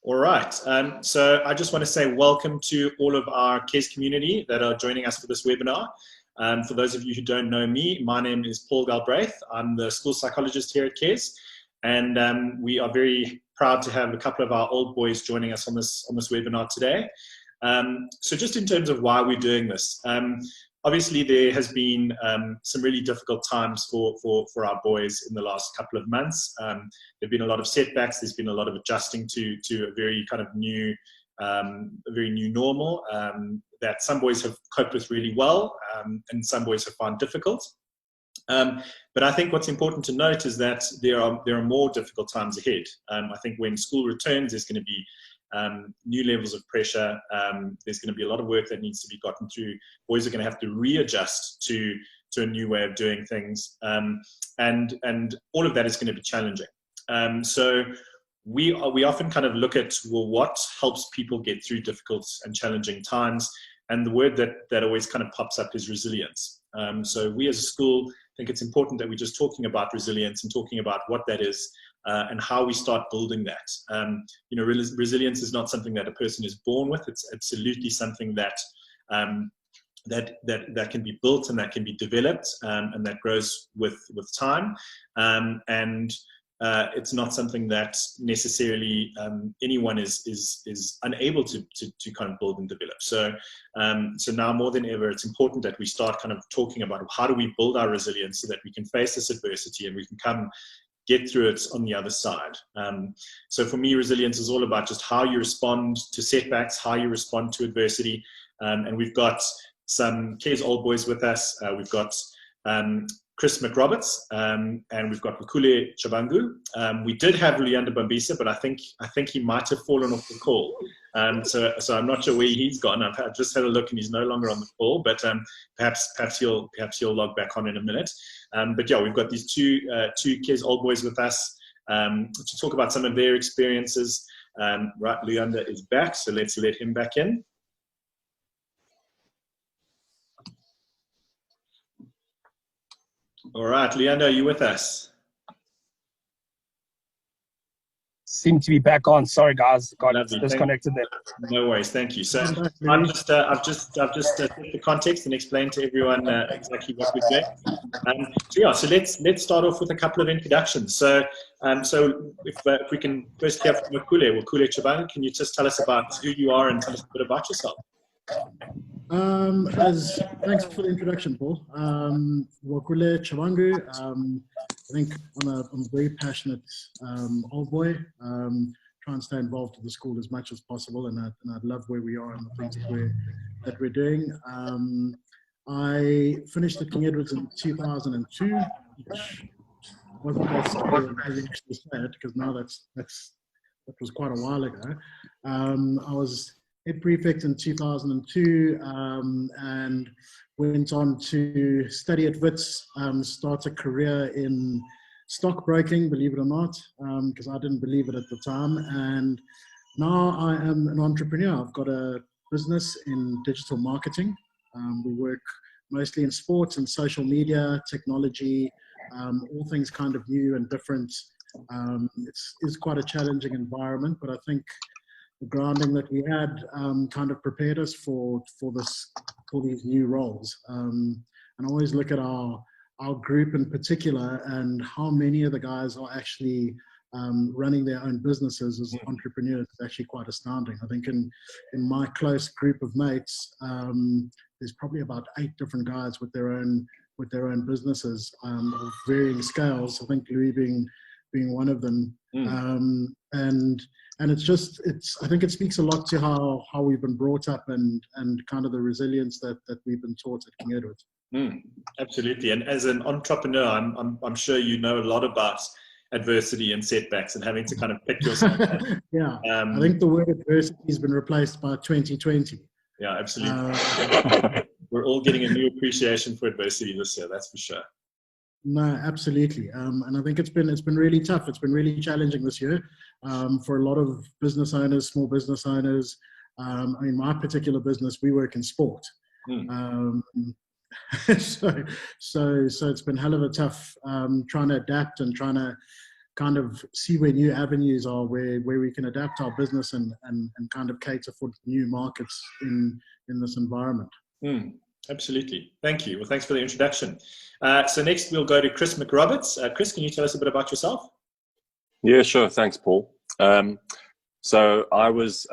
All right. So I just want to say welcome to all of our KES community that are joining us for this webinar. For those of you who don't know me, my name is Paul Galbraith. I'm the school psychologist here at KES, and we are very proud to have a couple of our old boys joining us on this webinar today. So just in terms of why we're doing this, obviously there has been some really difficult times for our boys in the last couple of months. There've been a lot of setbacks. There's been a lot of adjusting to a very kind of new, a very new normal that some boys have coped with really well, and some boys have found difficult. But I think what's important to note is that there are more difficult times ahead. I think when school returns, there's going to be new levels of pressure. There's going to be a lot of work that needs to be gotten through. Boys are going to have to readjust to a new way of doing things, and all of that is going to be challenging. So we often kind of look at, well, what helps people get through difficult and challenging times, and the word that always kind of pops up is resilience. So we as a school think it's important that we're just talking about resilience and talking about what that is, and how we start building that. You know, resilience is not something that a person is born with. It's absolutely something that that can be built and that can be developed, and that grows with time. And it's not something that necessarily anyone is unable to kind of build and develop. So now more than ever, it's important that we start kind of talking about how do we build our resilience so that we can face this adversity and we can get through it on the other side. So for me, resilience is all about just how you respond to setbacks, how you respond to adversity. And we've got some KES old boys with us. We've got Chris McRoberts, and we've got Wakule Chabangu. We did have Luyanda Bambisa, but I think he might have fallen off the call. So I'm not sure where he's gone. I've just had a look and he's no longer on the call, but perhaps he'll log back on in a minute. But yeah, we've got these two KES old boys with us to talk about some of their experiences. Right, Luyanda is back, so let's let him back in. All right, Luyanda, are you with us? Seem to be back on. Sorry, guys, got disconnected there. No worries, thank you. So I've just set the context and explained to everyone exactly what we're doing. So let's start off with a couple of introductions. So if we can first hear from Wakule Chabangu, can you just tell us about who you are and tell us a bit about yourself? Thanks for the introduction, Paul. Wakule Chabangu. I think I'm a very passionate old boy. Try and stay involved with the school as much as possible, and I love where we are and the things that we're doing. I finished at King Edward's in 2002, which wasn't that scary as I actually said, because now that was quite a while ago. I was head prefect in 2002, and went on to study at Wits, start a career in stockbroking, believe it or not, because I didn't believe it at the time. And now I am an entrepreneur. I've got a business in digital marketing. We work mostly in sports and social media, technology, all things kind of new and different. It's quite a challenging environment, but I think the grounding that we had kind of prepared us for these new roles. And I always look at our group in particular and how many of the guys are actually running their own businesses as entrepreneurs is actually quite astounding. I think in my close group of mates, there's probably about 8 different guys with their own businesses of varying scales. I think Louis being one of them. And I think it speaks a lot to how we've been brought up and kind of the resilience that we've been taught at King Edward. Absolutely. And as an entrepreneur, I'm sure you know a lot about adversity and setbacks and having to kind of pick yourself up. Yeah. I think the word adversity has been replaced by 2020. Yeah, absolutely. We're all getting a new appreciation for adversity this year, that's for sure. No, absolutely. And I think it's been really tough. It's been really challenging this year for a lot of business owners, small business owners. I mean, my particular business, we work in sport. So it's been hell of a tough trying to adapt and trying to kind of see where new avenues are, where we can adapt our business and kind of cater for new markets in this environment. Absolutely. Thank you. Well, thanks for the introduction. So next we'll go to Chris McRoberts. Chris, can you tell us a bit about yourself? Yeah, sure. Thanks, Paul. So I was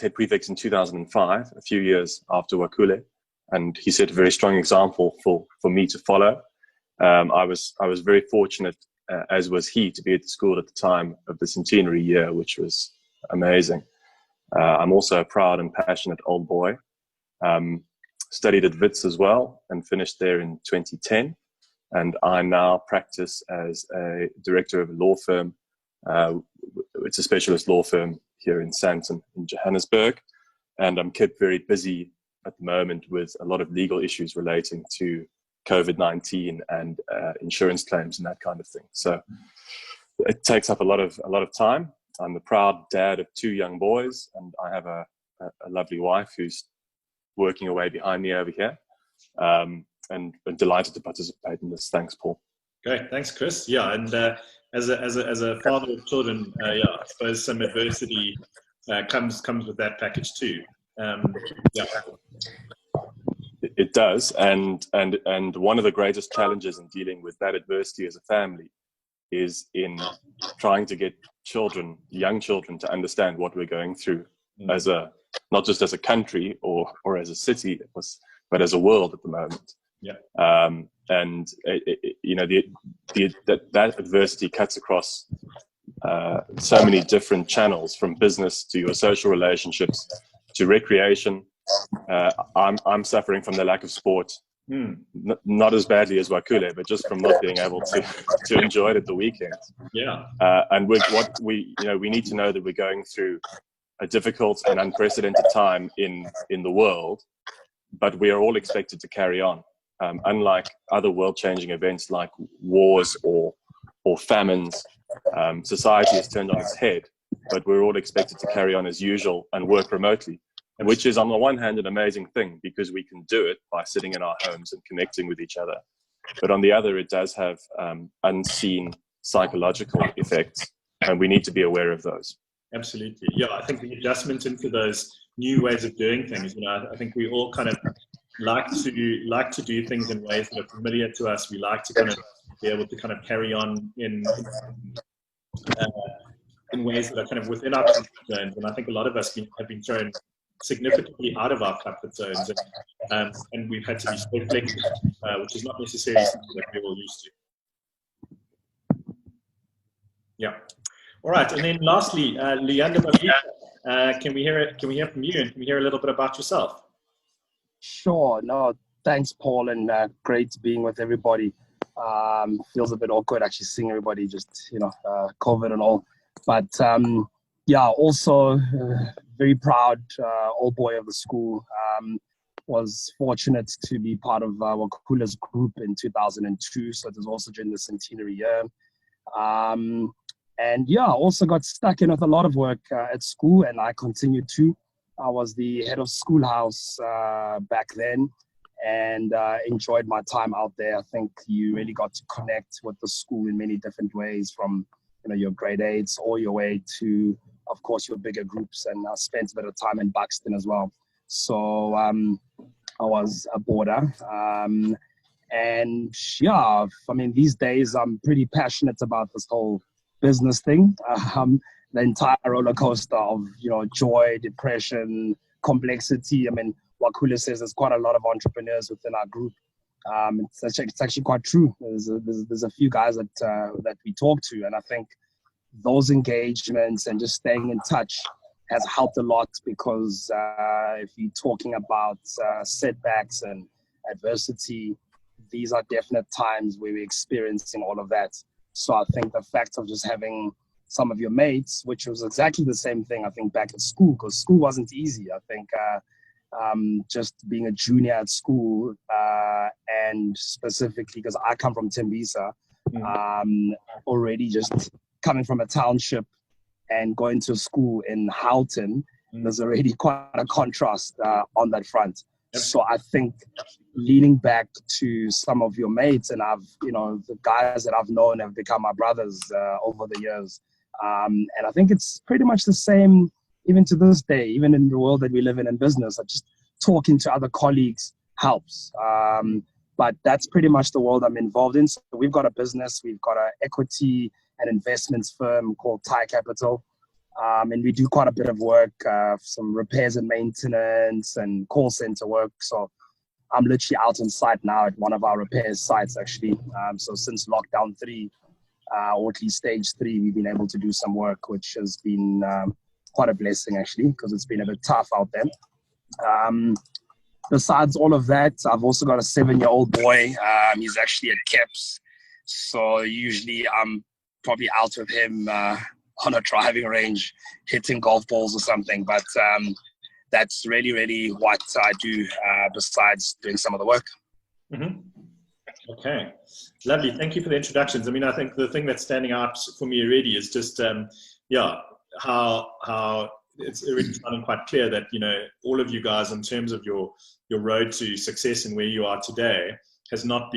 head prefect in 2005, a few years after Wakule, and he set a very strong example for me to follow. I was very fortunate, as was he, to be at the school at the time of the centenary year, which was amazing. I'm also a proud and passionate old boy. Studied at Wits as well and finished there in 2010. And I now practice as a director of a law firm. It's a specialist law firm here in Sandton in Johannesburg. And I'm kept very busy at the moment with a lot of legal issues relating to COVID-19 and insurance claims and that kind of thing. So it takes up a lot of time. I'm the proud dad of 2 young boys, and I have a lovely wife who's working away behind me over here, and delighted to participate in this. Thanks, Paul. Great, thanks, Chris. Yeah, and as a father of children, I suppose some adversity comes with that package too. Yeah, it does, and one of the greatest challenges in dealing with that adversity as a family is in trying to get young children, to understand what we're going through as not just as a country or as a city, but as a world at the moment. Yeah. And that adversity cuts across so many different channels, from business to your social relationships to recreation. I'm suffering from the lack of sport, not as badly as Wakule, but just from not being able to enjoy it at the weekends. Yeah. And we need to know that we're going through a difficult and unprecedented time in the world, but we are all expected to carry on. Unlike other world-changing events like wars or famines, society is turned on its head, but we're all expected to carry on as usual and work remotely, which is on the one hand an amazing thing because we can do it by sitting in our homes and connecting with each other. But on the other, it does have unseen psychological effects, and we need to be aware of those. Absolutely. Yeah, I think the adjustment into those new ways of doing things, I think we all kind of like to do things in ways that are familiar to us. We like to kind of be able to kind of carry on in ways that are kind of within our comfort zones. And I think a lot of us have been thrown significantly out of our comfort zones, and we've had to be so flexible, which is not necessarily something that we're all used to. Yeah. All right, and then lastly, Leander, can we hear from you, and can we hear a little bit about yourself? Sure. No, thanks, Paul, and great being with everybody. Feels a bit awkward actually seeing everybody, just COVID and all. But also very proud old boy of the school. Was fortunate to be part of Wakule's group in 2002, so it was also during the centenary year. Also got stuck in with a lot of work at school, and I continued to. I was the head of schoolhouse back then, and enjoyed my time out there. I think you really got to connect with the school in many different ways, from your grade 8s all your way to, of course, your bigger groups. And I spent a bit of time in Buxton as well. So I was a boarder. These days I'm pretty passionate about this whole business thing. The entire roller coaster of joy, depression, complexity. Wakule says there's quite a lot of entrepreneurs within our group. It's actually quite true. There's a few guys that we talk to, and I think those engagements and just staying in touch has helped a lot, because if you're talking about setbacks and adversity, these are definite times where we're experiencing all of that. So I think the fact of just having some of your mates, which was exactly the same thing, I think, back at school, because school wasn't easy. I think just being a junior at school, and specifically because I come from Tembisa, already just coming from a township and going to school in Houghton, there's already quite a contrast on that front. Yep. So I think leaning back to some of your mates, and the guys that I've known have become my brothers over the years. And I think it's pretty much the same even to this day, even in the world that we live in business. Just talking to other colleagues helps. But that's pretty much the world I'm involved in. So we've got a business, we've got an equity and investments firm called Thai Capital. And we do quite a bit of work, some repairs and maintenance and call center work. So I'm literally out on site now at one of our repairs sites, actually. So since lockdown 3, or at least stage 3, we've been able to do some work, which has been quite a blessing, actually, because it's been a bit tough out there. Besides all of that, I've also got a 7-year-old boy. He's actually at KES. So usually I'm probably out with him on a driving range, hitting golf balls or something. But that's really, really what I do besides doing some of the work. Mm-hmm. Okay, lovely. Thank you for the introductions. I mean, I think the thing that's standing out for me already is just, how it's already sounding quite clear that, all of you guys, in terms of your road to success and where you are today, has not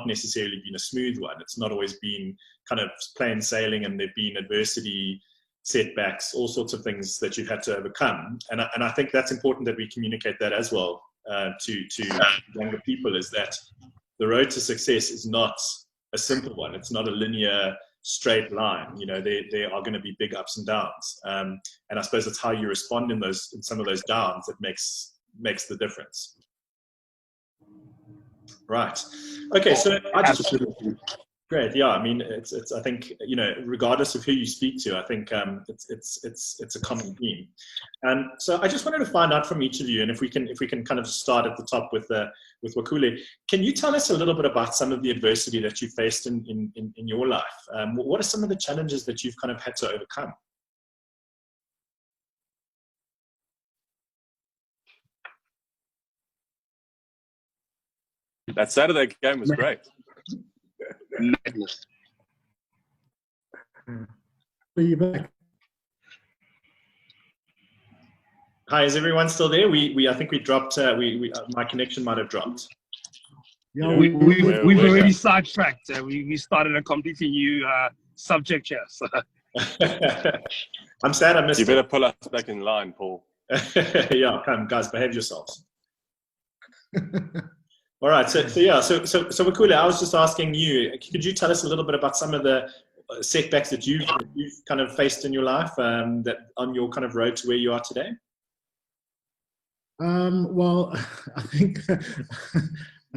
necessarily been a smooth one. It's not always been kind of plain sailing, and there've been adversity, setbacks, all sorts of things that you've had to overcome. And I think that's important that we communicate that as well to younger people, is that the road to success is not a simple one. It's not a linear, straight line. There are going to be big ups and downs. And I suppose it's how you respond in some of those downs that makes the difference. Right. Okay. So great. Yeah. I mean, it's. I think regardless of who you speak to, I think it's a common theme. So I just wanted to find out from each of you, and if we can kind of start at the top with Wakule. Can you tell us a little bit about some of the adversity that you faced in your life? What are some of the challenges that you've kind of had to overcome? That Saturday game was great. Madness. Are you back? Hi, is everyone still there? I think we dropped. My connection might have dropped. Yeah, we've already sidetracked. We started a completely new subject here. So. I'm sad I missed You it. better pull us back in line, Paul. Yeah, come guys, behave yourselves. All right, so Wakule, I was just asking you, could you tell us a little bit about some of the setbacks that you've kind of faced in your life, that on your kind of road to where you are today? Well, I think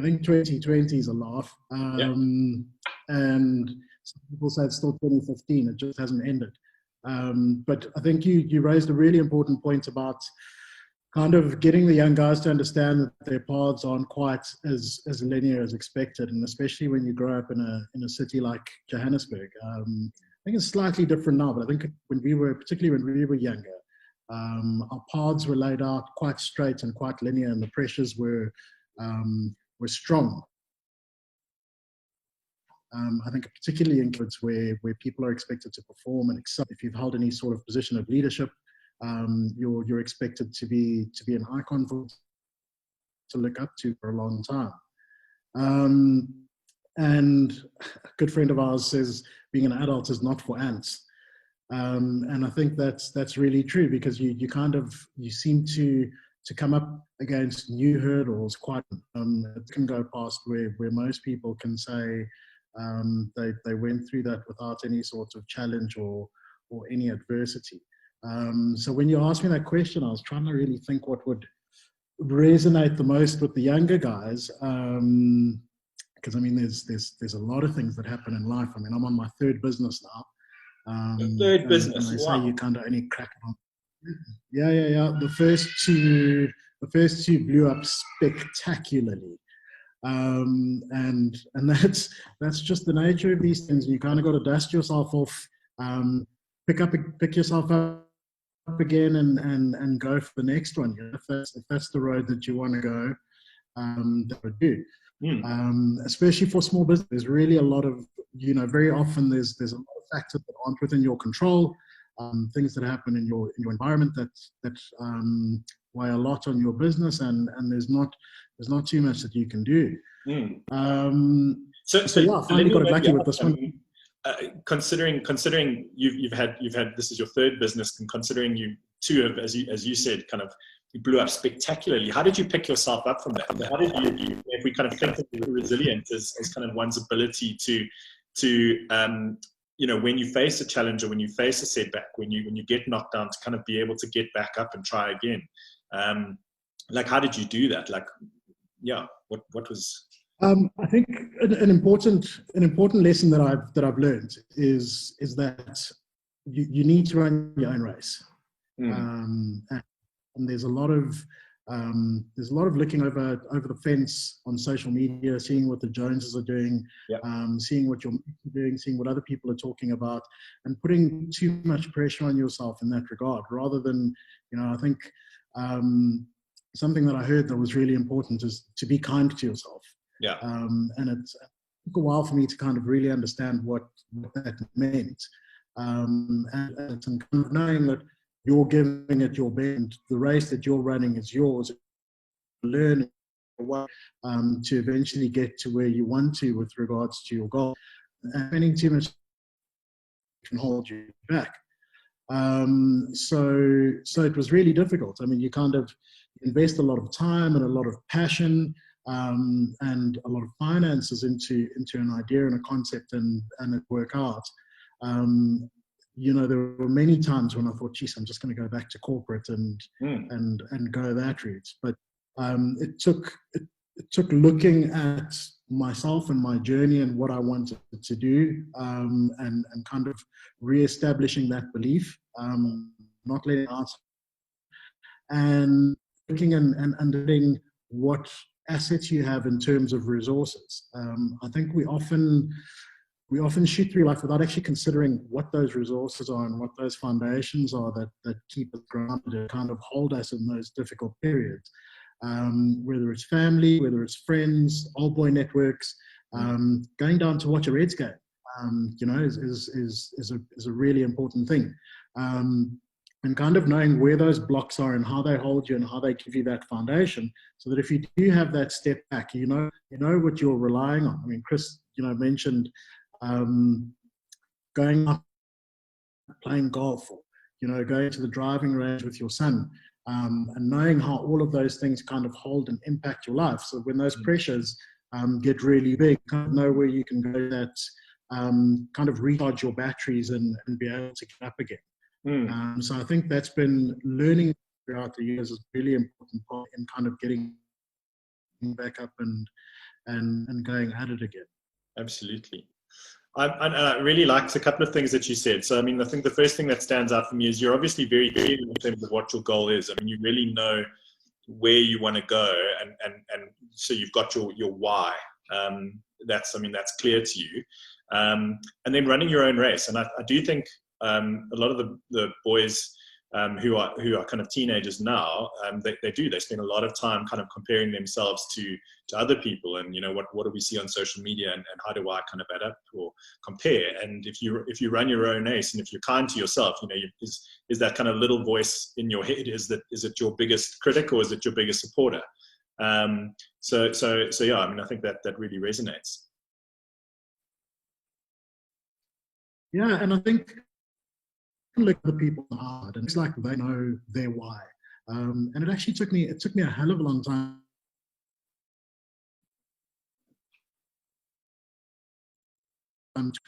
2020 is a laugh, and some people say it's still 2015. It just hasn't ended. But I think you raised a really important point about kind of getting the young guys to understand that their paths aren't quite as linear as expected, and especially when you grow up in a city like Johannesburg. I think it's slightly different now, but I think particularly when we were younger, our paths were laid out quite straight and quite linear, and the pressures were strong. I think particularly in kids where people are expected to perform and excel. If you've held any sort of position of leadership, you're expected to be an icon to look up to for a long time. And a good friend of ours says being an adult is not for ants. And I think that's really true, because you seem to come up against new hurdles quite. It can go past where most people can say they went through that without any sort of challenge or any adversity. So when you asked me that question, I was trying to really think what would resonate the most with the younger guys. Because I mean, there's a lot of things that happen in life. I mean, I'm on my third business now. Third business. And they wow. say you kind of only crack it on. Yeah. The first two blew up spectacularly. And that's just the nature of these things. You kind of got to dust yourself off, pick yourself up again, and go for the next one. If that's the road that you want to go, that would do. Especially for small business, there's really a lot of, very often there's a lot of factors that aren't within your control, things that happen in your environment that weigh a lot on your business, and there's not too much that you can do. So yeah, I finally got it lucky with this one. Considering you've had this is your third business, and considering you two have, as you said, kind of you blew up spectacularly. How did you pick yourself up from that? How did you if we kind of think of resilience as kind of one's ability to when you face a challenge or when you face a setback, when you get knocked down, to kind of be able to get back up and try again. Like, how did you do that? Like, yeah, what was? I think an important lesson that I've learned is that you need to run your own race. And there's a lot of looking over the fence on social media, seeing what the Joneses are doing, seeing what you're doing, seeing what other people are talking about, and putting too much pressure on yourself in that regard, rather than, I think something that I heard that was really important is to be kind to yourself. Yeah. And it took a while for me to kind of really understand what that meant. And kind of knowing that you're giving it your best, the race that you're running is yours. Learn to eventually get to where you want to with regards to your goal. And spending too much can hold you back. So it was really difficult. I mean, you kind of invest a lot of time and a lot of passion and a lot of finances into an idea and a concept, and it work out. There were many times when I thought, geez, I'm just going to go back to corporate and go that route. But it took looking at myself and my journey and what I wanted to do, and kind of reestablishing that belief, not letting it out, and looking and understanding what assets you have in terms of resources. I think we often shoot through life without actually considering what those resources are and what those foundations are that keep us grounded and kind of hold us in those difficult periods. Whether it's family, whether it's friends, old boy networks, going down to watch a Reds game, is a really important thing. And kind of knowing where those blocks are and how they hold you and how they give you that foundation, so that if you do have that step back, you know what you're relying on. I mean, Chris, mentioned going up, playing golf, or going to the driving range with your son, and knowing how all of those things kind of hold and impact your life. So when those pressures get really big, kind of know where you can go that kind of recharge your batteries and be able to get up again. So I think that's been learning throughout the years is a really important part in kind of getting back up and going at it again. Absolutely. I really liked a couple of things that you said. So, I mean, I think the first thing that stands out for me is you're obviously very clear in terms of what your goal is. I mean, you really know where you want to go, and so you've got your why. That's clear to you. And then running your own race. And I do think a lot of the boys who are kind of teenagers now, they spend a lot of time kind of comparing themselves to other people, and what do we see on social media, and how do I kind of add up or compare. And if you run your own race, and if you're kind to yourself, is that kind of little voice in your head, is it your biggest critic, or is it your biggest supporter? So yeah, I mean, I think that really resonates. Yeah, and I think look the people hard, and it's like they know their why. And it actually took me a hell of a long time.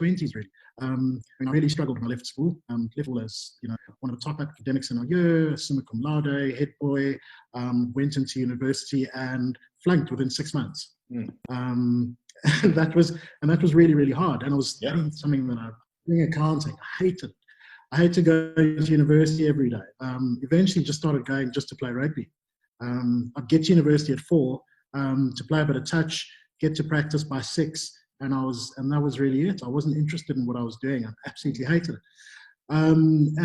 20s really. And I really struggled when I left school. Left school as one of the top academics in our year, summa cum laude, head boy. Went into university and flunked within 6 months. And that was really, really hard. And I was studying something that I'm doing accounting. I hated it. I had to go to university every day. Eventually just started going just to play rugby. I'd get to university at 4 to play a bit of touch, get to practice by 6, and that was really it. I wasn't interested in what I was doing. I absolutely hated it. And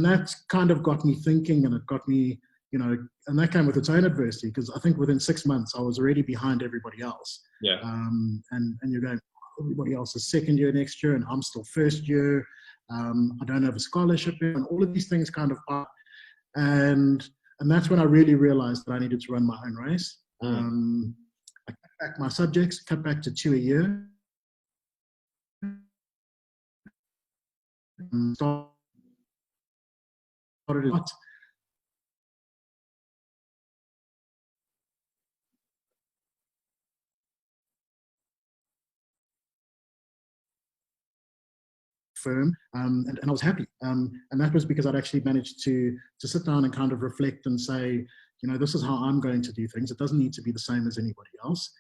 that kind of got me thinking, and it got me, and that came with its own adversity, because I think within 6 months I was already behind everybody else. Yeah. And you're going, everybody else is second year next year, and I'm still first year. I don't have a scholarship, and all of these things kind of pop. And that's when I really realized that I needed to run my own race. I cut back my subjects, cut back to 2 a year. Started it firm, and I was happy, and that was because I'd actually managed to sit down and kind of reflect and say, this is how I'm going to do things. It doesn't need to be the same as anybody else,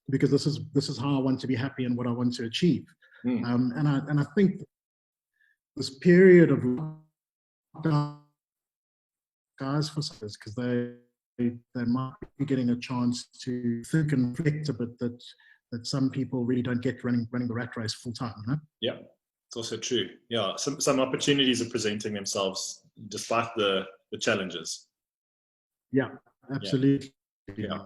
because this is how I want to be happy and what I want to achieve. And I think this period of lockdown, guys, for us, because they might be getting a chance to think and reflect a bit that some people really don't get running the rat race full time. Yeah, it's also true. Yeah, some opportunities are presenting themselves despite the challenges. Yeah, absolutely. Yeah.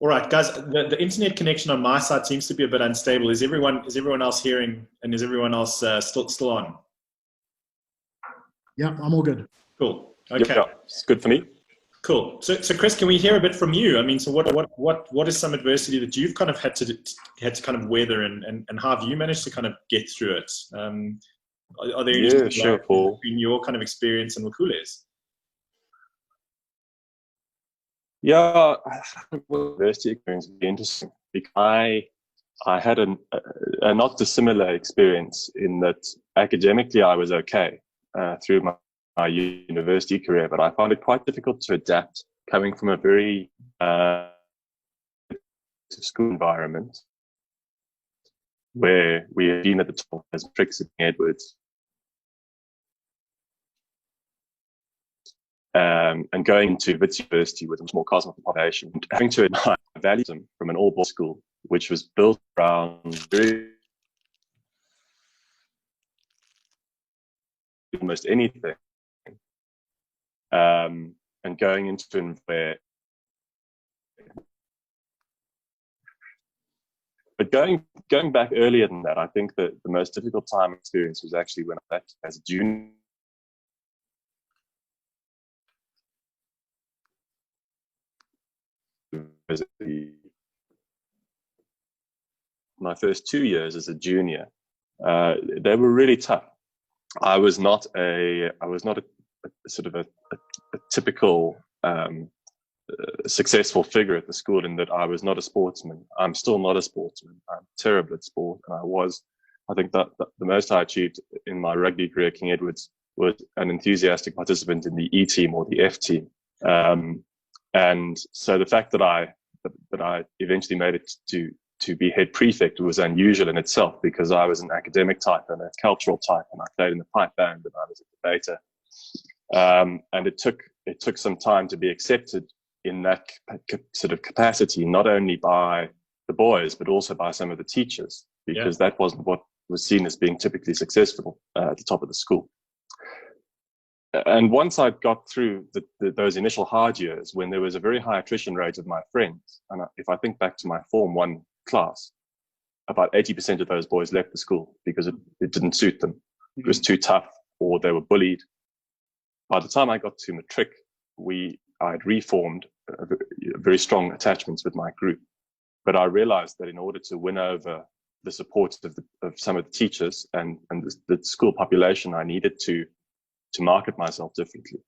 All right, guys. The internet connection on my side seems to be a bit unstable. Is everyone else hearing? And is everyone else still on? Yeah, I'm all good. Cool. Okay. Yeah, it's good for me. Cool. So Chris, can we hear a bit from you? I mean, so what is some adversity that you've kind of had to kind of weather, and how have you managed to kind of get through it? Are there any Paul. between your kind of experience and Wakule's? Yeah, university experience would be interesting because I had a not dissimilar experience in that academically I was okay through my university career, but I found it quite difficult to adapt coming from a very school environment where we had been at the top as Tricks at Edwards. And going to Wits University with a small cosmopolitan population, and having to admire values from an all-boys school, which was built around almost anything, and going into where. But going back earlier than that, I think that the most difficult time experience was actually when I left as a junior. My first 2 years as a junior, they were really tough. I was not a sort of a typical successful figure at the school in that I was not a sportsman. I'm still not a sportsman. I'm terrible at sport, and I think that the most I achieved in my rugby career at King Edwards was an enthusiastic participant in the E team or the F team. And so the fact that I eventually made it to be head prefect was unusual in itself, because I was an academic type and a cultural type, and I played in the pipe band and I was a debater. And it took some time to be accepted in that sort of capacity, not only by the boys but also by some of the teachers, because that wasn't what was seen as being typically successful at the top of the school. And once I got through those initial hard years, when there was a very high attrition rate of my friends, and if I think back to my Form 1 class, about 80% of those boys left the school because it didn't suit them. It was too tough, or they were bullied. By the time I got to matric, I had reformed very strong attachments with my group. But I realized that in order to win over the support of some of the teachers and the school population, I needed to market myself differently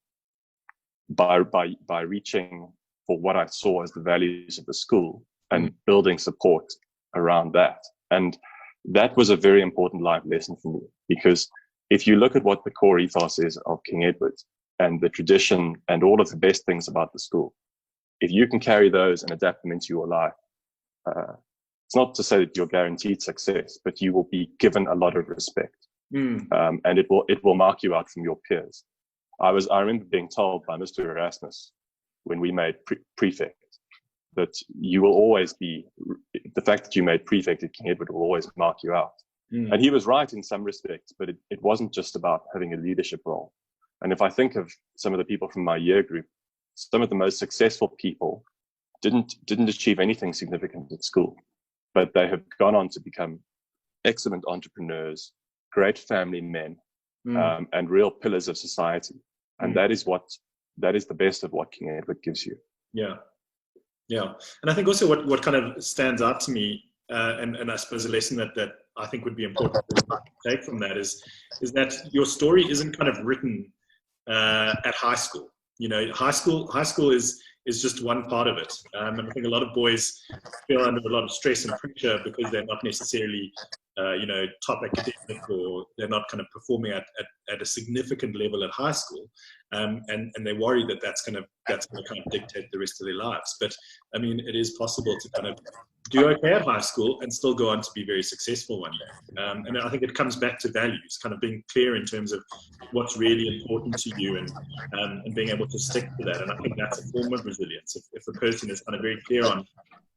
by reaching for what I saw as the values of the school and building support around that. And that was a very important life lesson for me, because if you look at what the core ethos is of King Edwards and the tradition and all of the best things about the school, if you can carry those and adapt them into your life, it's not to say that you're guaranteed success, but you will be given a lot of respect. And it will mark you out from your peers. I remember being told by Mr. Erasmus when we made prefect that you will always be, the fact that you made prefect at King Edward will always mark you out. And he was right in some respects, but it wasn't just about having a leadership role. And if I think of some of the people from my year group, some of the most successful people didn't achieve anything significant at school, but they have gone on to become excellent entrepreneurs, great family men, and real pillars of society. And that is the best of what King Edward gives you. Yeah. And I think also what kind of stands out to me, and I suppose a lesson that I think would be important to take from that is that your story isn't kind of written at high school. High school is just one part of it. And I think a lot of boys feel under a lot of stress and pressure because they're not necessarily, top academic, or they're not kind of performing at a significant level at high school. And they worry that that's going to kind of dictate the rest of their lives. But I mean, it is possible to kind of do okay at high school and still go on to be very successful one day. And I think it comes back to values, kind of being clear in terms of what's really important to you, and being able to stick to that. And I think that's a form of resilience. If a person is kind of very clear on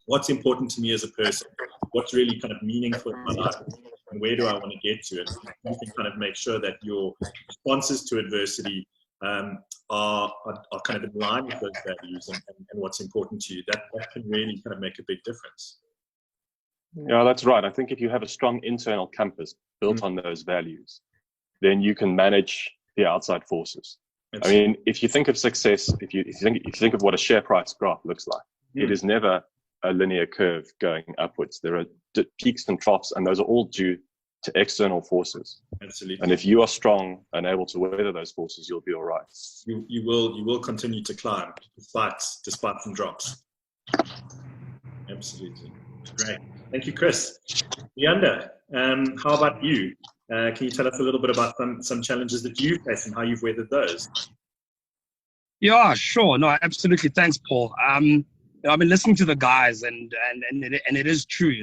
what's important to me as a person, what's really kind of meaningful in my life, and where do I want to get to it, you can kind of make sure that your responses to adversity are kind of in line with those values and what's important to you. That can really kind of make a big difference. Yeah, that's right. I think if you have a strong internal compass built on those values, then you can manage the outside forces. I mean, if you think of success, if you think of what a share price graph looks like, it is never a linear curve going upwards. There are peaks and troughs, and those are all due to external forces. Absolutely. And if you are strong and able to weather those forces, you'll be all right. You will continue to climb despite some drops. Absolutely. Great. Thank you, Chris. Leander, how about you? Can you tell us a little bit about some challenges that you face and how you've weathered those? Yeah, sure. No, absolutely. Thanks, Paul. I've been listening to the guys, and it is true.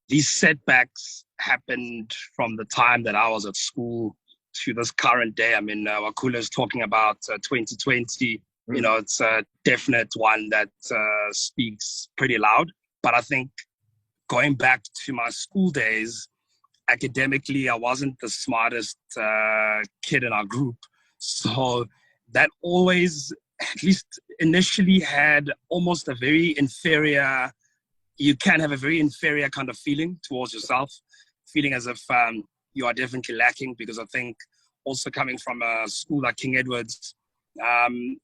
These setbacks happened from the time that I was at school to this current day. I mean, Wakula is talking about 2020. It's a definite one that speaks pretty loud. But I think going back to my school days, academically, I wasn't the smartest kid in our group. So that always, at least initially, had almost a very inferior, you can have a very inferior kind of feeling towards yourself, feeling as if you are definitely lacking, because I think also coming from a school like King Edward's,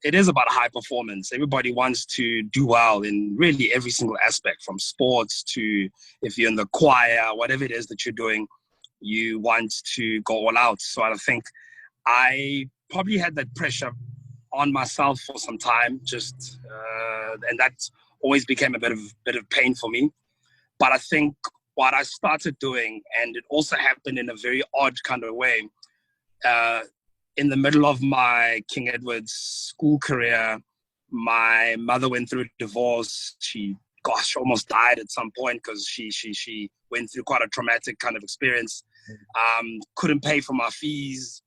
it is about high performance. Everybody wants to do well in really every single aspect, from sports to if you're in the choir, whatever it is that you're doing, you want to go all out. So I think I probably had that pressure on myself for some time, and that always became a bit of pain for me. But I think what I started doing, and it also happened in a very odd kind of way, in the middle of my King Edward's school career, my mother went through a divorce. She, almost died at some point because she went through quite a traumatic kind of experience. Couldn't pay for my fees.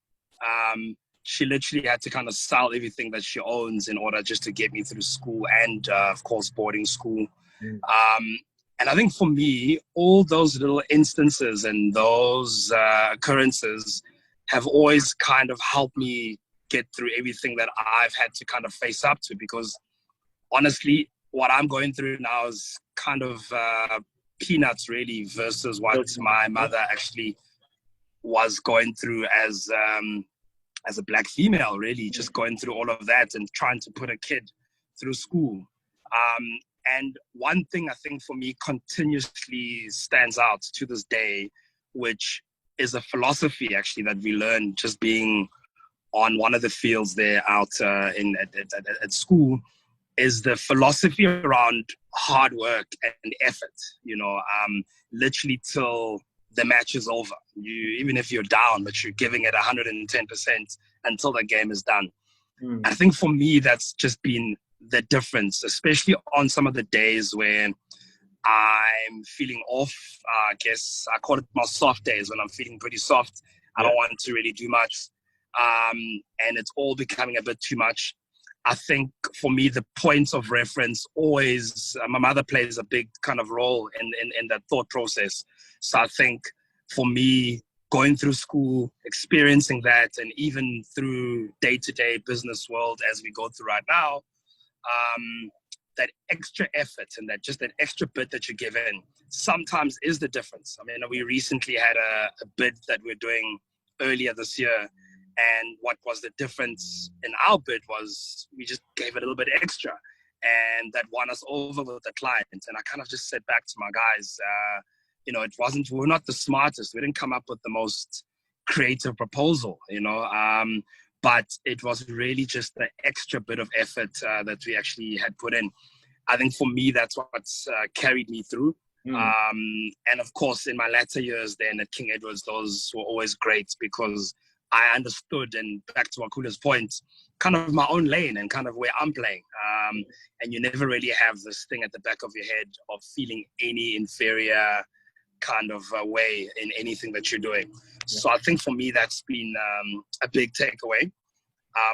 She literally had to kind of sell everything that she owns in order just to get me through school and, of course, boarding school. And I think for me, all those little instances and those occurrences have always kind of helped me get through everything that I've had to kind of face up to, because honestly, what I'm going through now is kind of peanuts really versus what my mother actually was going through as a black female, really, just going through all of that and trying to put a kid through school. And one thing I think for me continuously stands out to this day, which is a philosophy actually that we learned just being on one of the fields there out at school, is the philosophy around hard work and effort, literally till the match is over. Even if you're down, but you're giving it 110% until the game is done. I think for me, that's just been the difference, especially on some of the days where I'm feeling off. I guess I call it my soft days, when I'm feeling pretty soft. I don't want to really do much. And it's all becoming a bit too much. I think for me, the points of reference always, my mother plays a big kind of role in that thought process. So I think for me, going through school, experiencing that, and even through day-to-day business world as we go through right now, that extra effort and that extra bit that you give in sometimes is the difference. I mean, we recently had a bid that we're doing earlier this year, And what was the difference in our bid was we just gave a little bit extra, and that won us over with the client. And I kind of just said back to my guys, we're not the smartest. We didn't come up with the most creative proposal, but it was really just the extra bit of effort that we actually had put in. I think for me, that's what's carried me through. And of course, in my latter years then at King Edward's, those were always great because I understood, and back to Wakula's point, kind of my own lane and kind of where I'm playing. And you never really have this thing at the back of your head of feeling any inferior kind of way in anything that you're doing. So I think for me, that's been a big takeaway.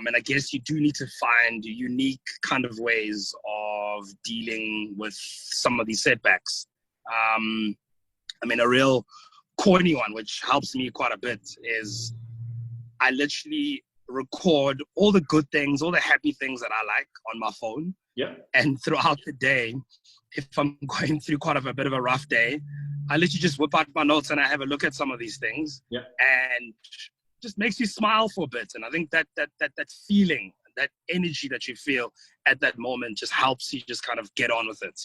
And I guess you do need to find unique kind of ways of dealing with some of these setbacks. A real corny one, which helps me quite a bit, is I literally record all the good things, all the happy things that I like on my phone. Yeah. And throughout the day, if I'm going through quite a bit of a rough day, I literally just whip out my notes and I have a look at some of these things. Yeah. And just makes you smile for a bit. And I think that feeling, that energy that you feel at that moment just helps you just kind of get on with it,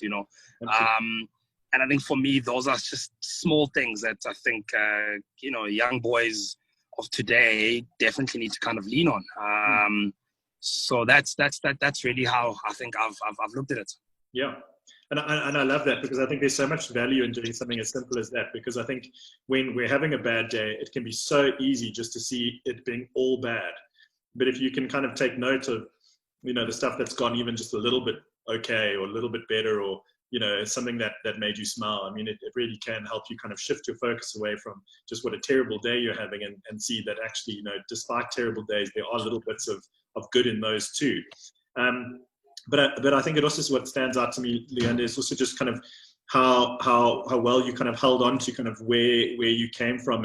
And I think for me, those are just small things that I think, young boys of today definitely need to kind of lean on. So that's really how I think I've looked at it. Yeah. And I love that, because I think there's so much value in doing something as simple as that, because I think when we're having a bad day, it can be so easy just to see it being all bad. But if you can kind of take note of, the stuff that's gone even just a little bit okay or a little bit better, or, something that made you smile, it really can help you kind of shift your focus away from just what a terrible day you're having and see that actually, despite terrible days, there are little bits of good in those too. But I think it also is what stands out to me, Leander, is also just kind of how well you kind of held on to kind of where you came from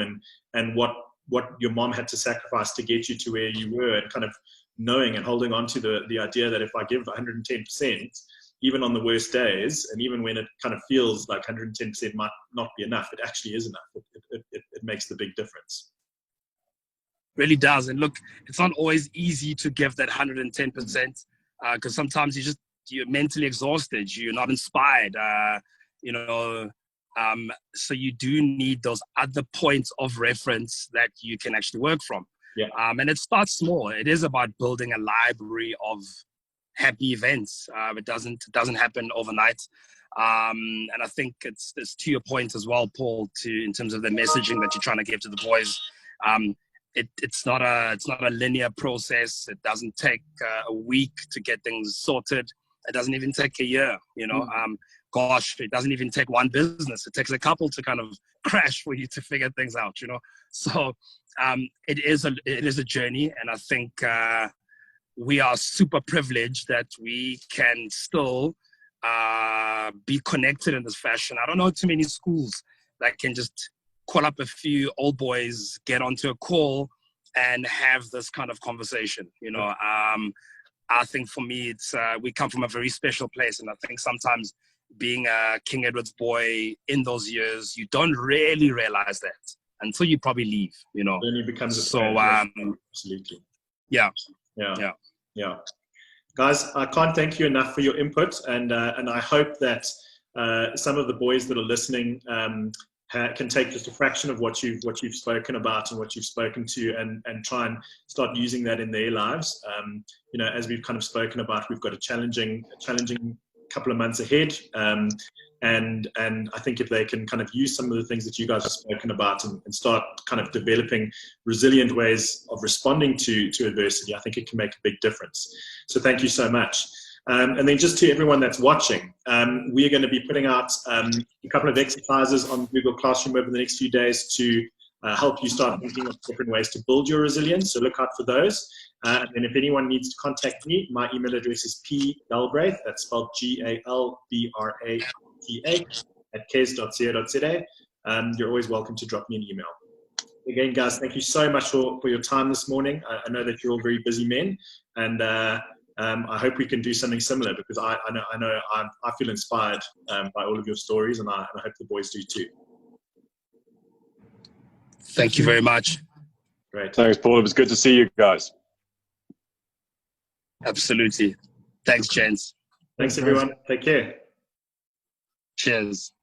and what your mom had to sacrifice to get you to where you were, and kind of knowing and holding on to the idea that if I give 110%, even on the worst days, and even when it kind of feels like 110% might not be enough, it actually is enough. It makes the big difference. Really does. And look, it's not always easy to give that 110%. Because sometimes you're mentally exhausted, you're not inspired, so you do need those other points of reference that you can actually work from. Yeah. And it starts small. It is about building a library of happy events. It doesn't happen overnight. And I think it's to your point as well, Paul, in terms of the messaging that you're trying to give to the boys. It's not a linear process. It doesn't take a week to get things sorted. It doesn't even take a year, it doesn't even take one business. It takes a couple to kind of crash for you to figure things out, So it is a journey, and I think we are super privileged that we can still be connected in this fashion. I don't know too many schools that can just call up a few old boys, get onto a call, and have this kind of conversation. I think for me, it's we come from a very special place, and I think sometimes being a King Edward's boy in those years, you don't really realize that until you probably leave. Then it becomes absolutely. Yeah. Guys, I can't thank you enough for your input, and I hope that some of the boys that are listening can take just a fraction of what you've spoken about and what you've spoken to, and try and start using that in their lives. As we've kind of spoken about, we've got a challenging couple of months ahead, and I think if they can kind of use some of the things that you guys have spoken about and start kind of developing resilient ways of responding to adversity, I think it can make a big difference. So thank you so much. And then just to everyone that's watching, we are going to be putting out a couple of exercises on Google Classroom over the next few days to help you start thinking of different ways to build your resilience. So look out for those. And if anyone needs to contact me, my email address is pgalbraith, that's spelled GALBRATH at KES.co.za. You're always welcome to drop me an email. Again, guys, thank you so much for your time this morning. I know that you're all very busy men, and I hope we can do something similar, because I know I feel inspired by all of your stories, and I hope the boys do too. Thank you very much. Great. Thanks, Paul. It was good to see you guys. Absolutely. Thanks, gents. Thanks, Thanks, guys. everyone. Take care. Cheers.